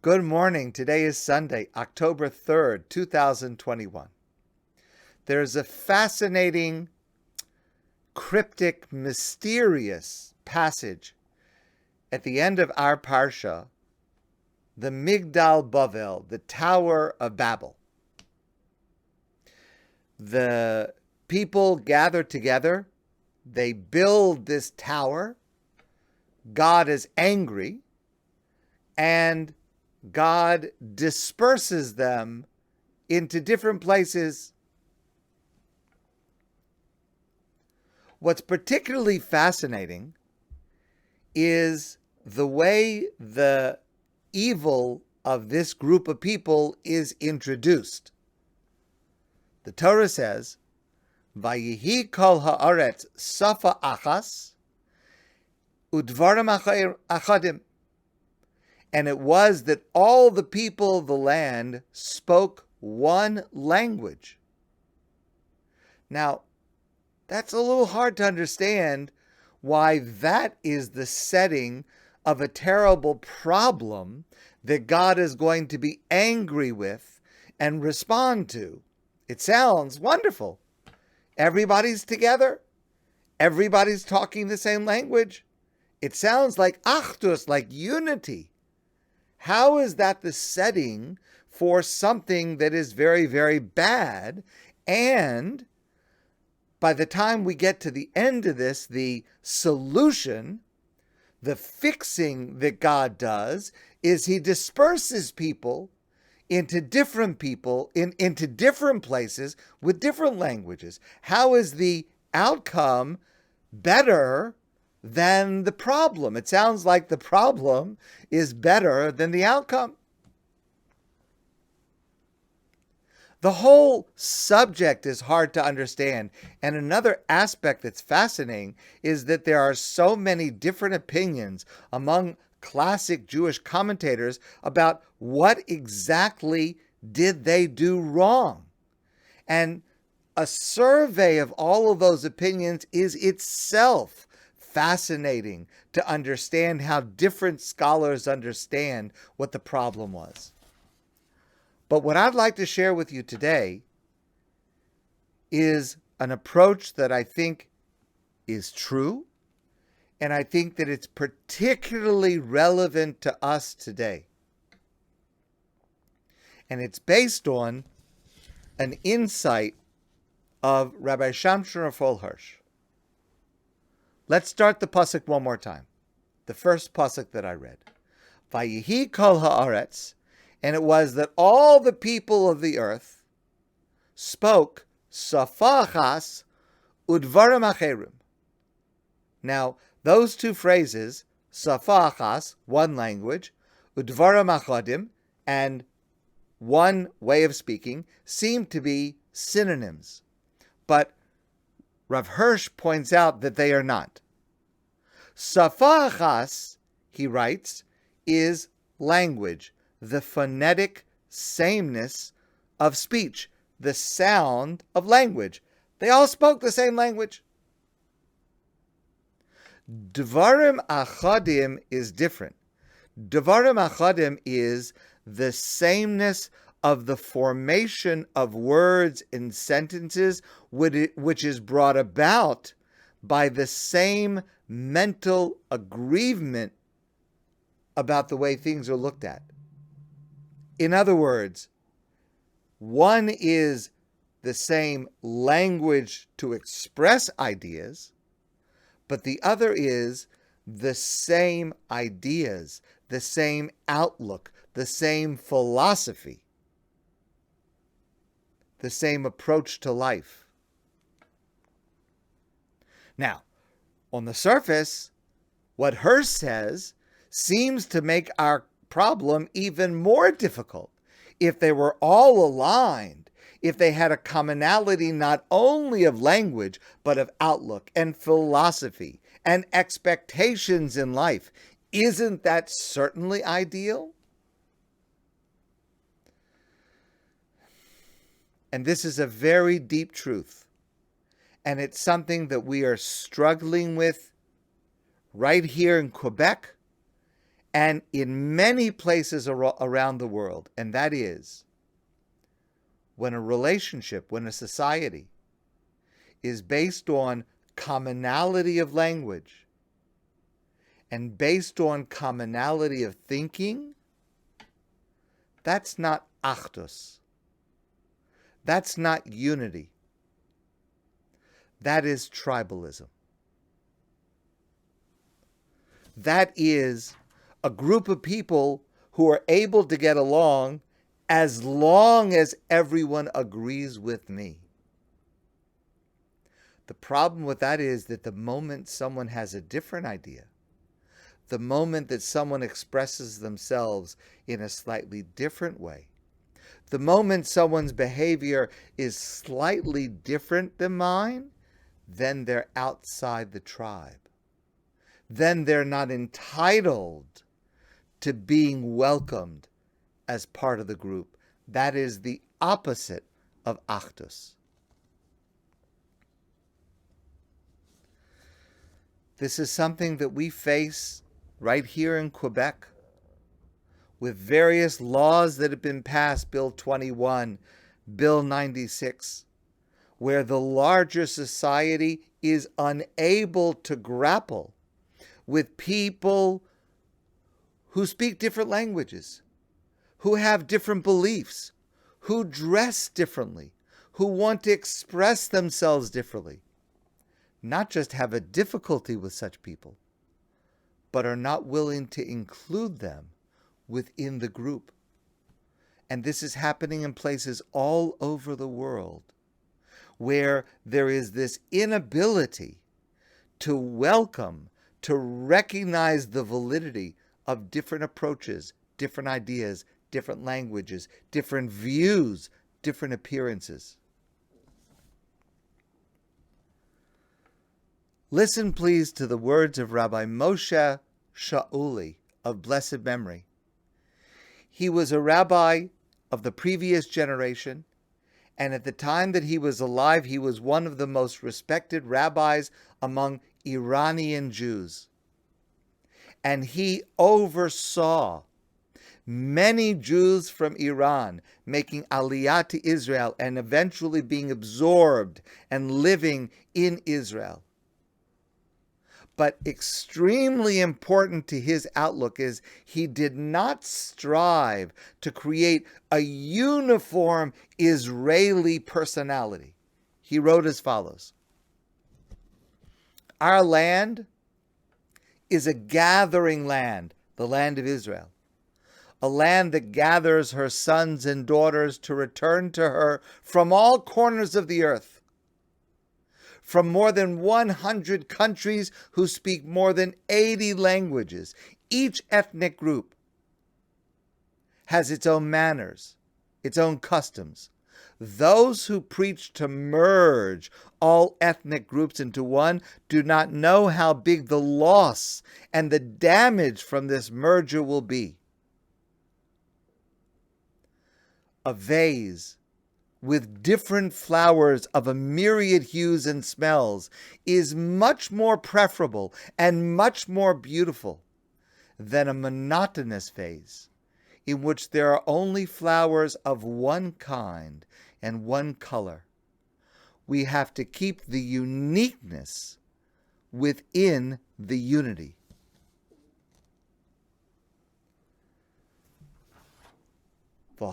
Good morning. Today is Sunday, October 3rd, 2021. There's a fascinating, cryptic, mysterious passage at the end of our Parsha, the Migdal Bavel, the Tower of Babel. The people gather together. They build this tower. God is angry, and God disperses them into different places. What's particularly fascinating is the way the evil of this group of people is introduced. The Torah says, "Vayihi kol haaretz safa achas udvarim achadim." And it was that all the people of the land spoke one language. Now, that's a little hard to understand why that is the setting of a terrible problem that God is going to be angry with and respond to. It sounds wonderful. Everybody's together. Everybody's talking the same language. It sounds like achdus, like unity. How is that the setting for something that is very, very bad? And by the time we get to the end of this, the solution, the fixing that God does, is He disperses people into different places with different languages. How is the outcome better than the problem? It sounds like the problem is better than the outcome. The whole subject is hard to understand. And another aspect that's fascinating is that there are so many different opinions among classic Jewish commentators about what exactly did they do wrong. And a survey of all of those opinions is itself fascinating to understand how different scholars understand what the problem was. But what I'd like to share with you today is an approach that I think is true, and I think that it's particularly relevant to us today. And it's based on an insight of Rabbi Shamshon Raphael Hirsch. Let's start the pasuk one more time. The first pasuk that I read. Vayihi kol haaretz, and it was that all the people of the earth spoke safa achas udvarim acherim. Now, those two phrases, safa achas, one language, udvarim achadim, and one way of speaking, seem to be synonyms. But Rav Hirsch points out that they are not. Safa achas, he writes, is language, the phonetic sameness of speech, the sound of language. They all spoke the same language. Dvarim achadim is different. Dvarim achadim is the sameness of the formation of words and sentences, which is brought about by the same mental aggrievement about the way things are looked at. In other words, one is the same language to express ideas, but the other is the same ideas, the same outlook, the same philosophy, the same approach to life. Now, on the surface, what Hirsch says seems to make our problem even more difficult. If they were all aligned, if they had a commonality not only of language, but of outlook and philosophy and expectations in life, isn't that certainly ideal? And this is a very deep truth. And it's something that we are struggling with right here in Quebec and in many places around the world, and that is when a relationship, when a society is based on commonality of language and based on commonality of thinking, that's not achdus. That's not unity. That is tribalism. That is a group of people who are able to get along as long as everyone agrees with me. The problem with that is that the moment someone has a different idea, the moment that someone expresses themselves in a slightly different way, the moment someone's behavior is slightly different than mine, then they're outside the tribe. Then they're not entitled to being welcomed as part of the group. That is the opposite of achdus. This is something that we face right here in Quebec with various laws that have been passed, Bill 21, Bill 96, where the larger society is unable to grapple with people who speak different languages, who have different beliefs, who dress differently, who want to express themselves differently. Not just have a difficulty with such people, but are not willing to include them within the group. And this is happening in places all over the world where there is this inability to welcome, to recognize the validity of different approaches, different ideas, different languages, different views, different appearances. Listen, please, to the words of Rabbi Moshe Shauli of blessed memory. He was a rabbi of the previous generation, and at the time that he was alive, he was one of the most respected rabbis among Iranian Jews. And he oversaw many Jews from Iran making aliyah to Israel and eventually being absorbed and living in Israel. But extremely important to his outlook is he did not strive to create a uniform Israeli personality. He wrote as follows: "Our land is a gathering land, the land of Israel, a land that gathers her sons and daughters to return to her from all corners of the earth, from more than 100 countries who speak more than 80 languages. Each ethnic group has its own manners, its own customs. Those who preach to merge all ethnic groups into one do not know how big the loss and the damage from this merger will be. A vase with different flowers of a myriad hues and smells is much more preferable and much more beautiful than a monotonous vase in which there are only flowers of one kind and one color. We have to keep the uniqueness within the unity." At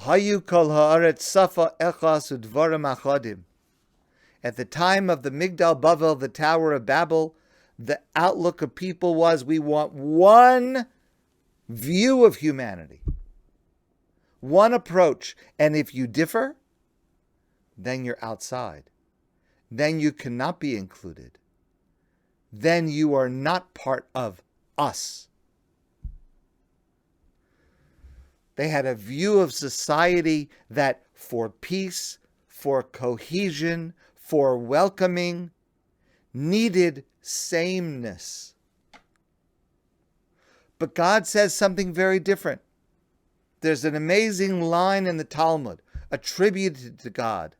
the time of the Migdal Bavel, the Tower of Babel, the outlook of people was, we want one view of humanity, one approach, and if you differ, then you're outside. Then you cannot be included. Then you are not part of us. They had a view of society that for peace, for cohesion, for welcoming, needed sameness. But God says something very different. There's an amazing line in the Talmud attributed to God.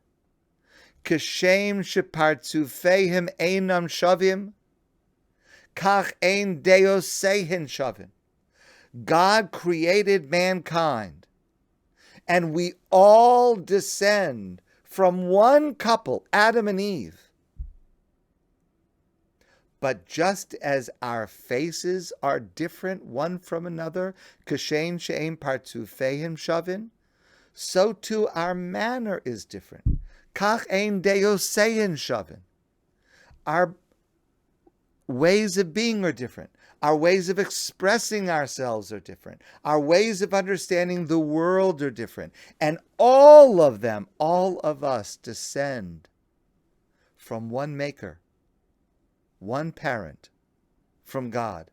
Kashem shepartzufeim einam shavim, kach ein deos sehen shavim. God created mankind, and we all descend from one couple, Adam and Eve. But just as our faces are different one from another, kashen she'em partzufeim shavin, so too our manner is different. Kach ein deosein shavin. Our ways of being are different. Our ways of expressing ourselves are different. Our ways of understanding the world are different. And all of them, all of us, descend from one maker, one parent, from God.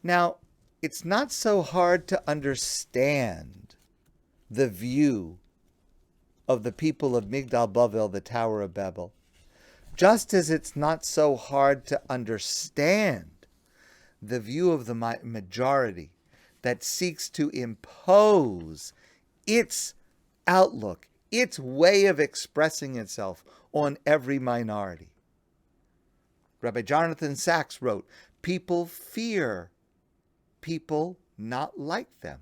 Now, it's not so hard to understand the view of the people of Migdal Bavel, the Tower of Babel, just as it's not so hard to understand the view of the majority that seeks to impose its outlook, its way of expressing itself on every minority. Rabbi Jonathan Sacks wrote, "People fear people not like them."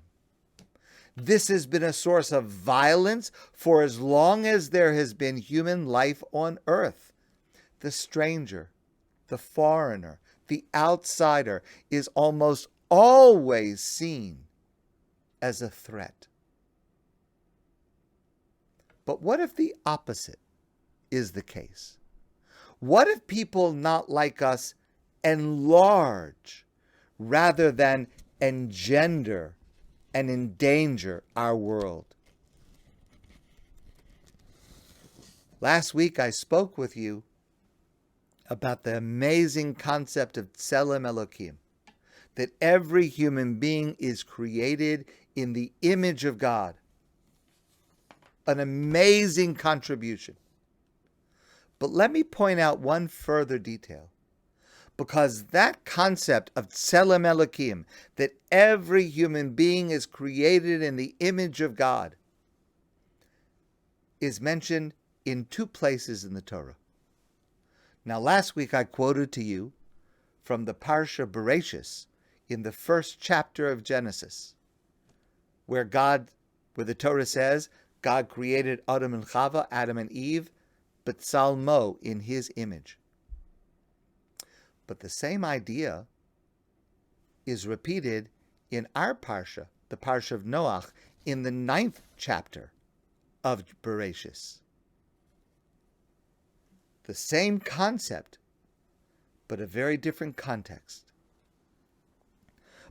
This has been a source of violence for as long as there has been human life on earth. The stranger, the foreigner, the outsider is almost always seen as a threat. But what if the opposite is the case? What if people not like us enlarge rather than engender and endanger our world? Last week I spoke with you about the amazing concept of Tselem Elokim, that every human being is created in the image of God. An amazing contribution. But let me point out one further detail, because that concept of Tselem Elokim, that every human being is created in the image of God, is mentioned in two places in the Torah. Now, last week I quoted to you from the Parsha Bereshis in the first chapter of Genesis, where the Torah says, God created Adam and Chava, Adam and Eve, B'Tzalmo, in his image. But the same idea is repeated in our Parsha, the Parsha of Noach, in the 9th chapter of Bereshis. The same concept, but a very different context.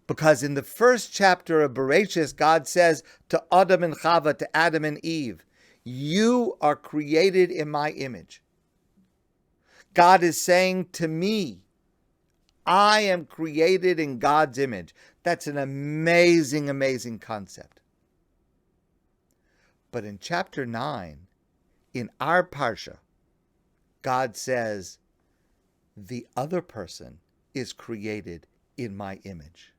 Because in the first chapter of Bereshis, God says to Adam and Chava, to Adam and Eve, you are created in my image. God is saying to me, I am created in God's image. That's an amazing, amazing concept. But in chapter 9, in our Parsha, God says, the other person is created in my image.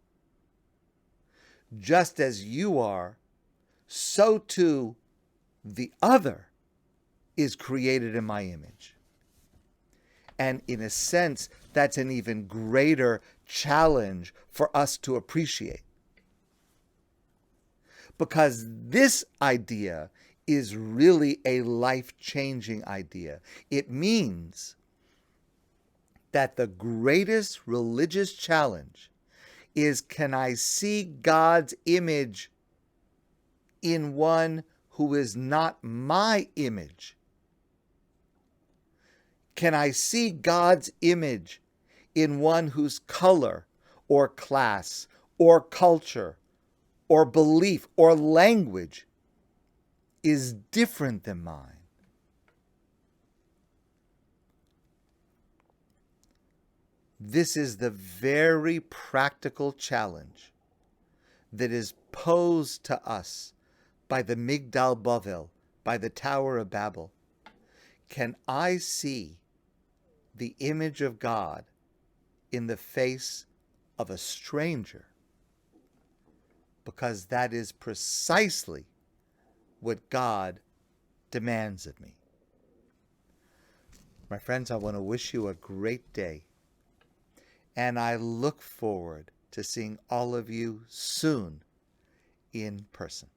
Just as you are, so too the other is created in my image. And in a sense, that's an even greater challenge for us to appreciate. Because this idea is really a life-changing idea. It means that the greatest religious challenge is, can I see God's image in one who is not my image? Can I see God's image in one whose color or class or culture or belief or language is different than mine? This is the very practical challenge that is posed to us by the Migdal Bavel, by the Tower of Babel. Can I see the image of God in the face of a stranger? Because that is precisely what God demands of me. My friends, I want to wish you a great day. And I look forward to seeing all of you soon in person.